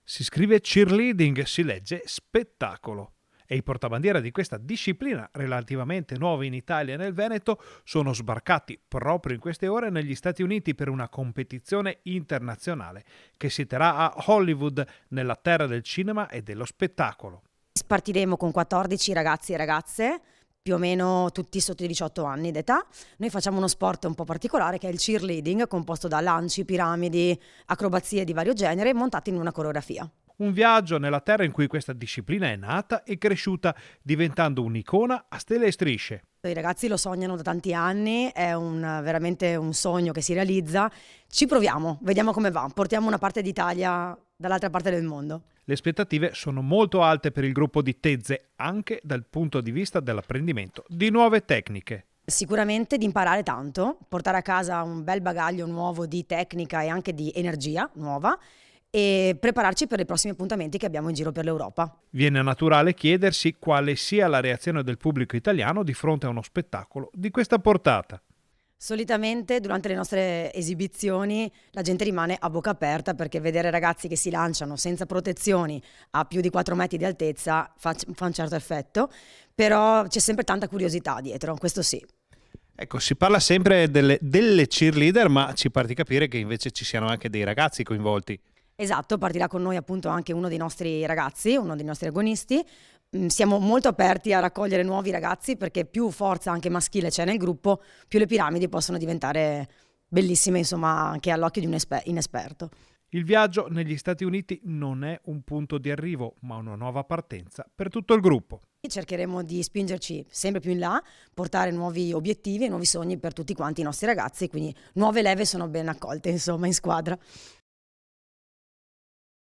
Si scrive cheerleading, si legge spettacolo. E i portabandiera di questa disciplina, relativamente nuovi in Italia e nel Veneto, sono sbarcati proprio in queste ore negli Stati Uniti per una competizione internazionale che si terrà a Hollywood, nella terra del cinema e dello spettacolo. Partiremo con 14 ragazzi e ragazze, più o meno tutti sotto i 18 anni d'età. Noi facciamo uno sport un po' particolare che è il cheerleading, composto da lanci, piramidi, acrobazie di vario genere, montate in una coreografia. Un viaggio nella terra in cui questa disciplina è nata e cresciuta, diventando un'icona a stelle e strisce. I ragazzi lo sognano da tanti anni, è veramente un sogno che si realizza. Ci proviamo, vediamo come va, portiamo una parte d'Italia dall'altra parte del mondo. Le aspettative sono molto alte per il gruppo di Tezze, anche dal punto di vista dell'apprendimento di nuove tecniche. Sicuramente di imparare tanto, portare a casa un bel bagaglio nuovo di tecnica e anche di energia nuova e prepararci per i prossimi appuntamenti che abbiamo in giro per l'Europa. Viene naturale chiedersi quale sia la reazione del pubblico italiano di fronte a uno spettacolo di questa portata. Solitamente durante le nostre esibizioni la gente rimane a bocca aperta perché vedere ragazzi che si lanciano senza protezioni a più di 4 metri di altezza fa un certo effetto, però c'è sempre tanta curiosità dietro, questo sì. Ecco, si parla sempre delle cheerleader, ma ci pare di capire che invece ci siano anche dei ragazzi coinvolti. Esatto, partirà con noi appunto anche uno dei nostri ragazzi, uno dei nostri agonisti. Siamo molto aperti a raccogliere nuovi ragazzi perché più forza anche maschile c'è nel gruppo, più le piramidi possono diventare bellissime, insomma, anche all'occhio di un inesperto. Il viaggio negli Stati Uniti non è un punto di arrivo, ma una nuova partenza per tutto il gruppo. Cercheremo di spingerci sempre più in là, portare nuovi obiettivi e nuovi sogni per tutti quanti i nostri ragazzi, quindi nuove leve sono ben accolte, insomma, in squadra.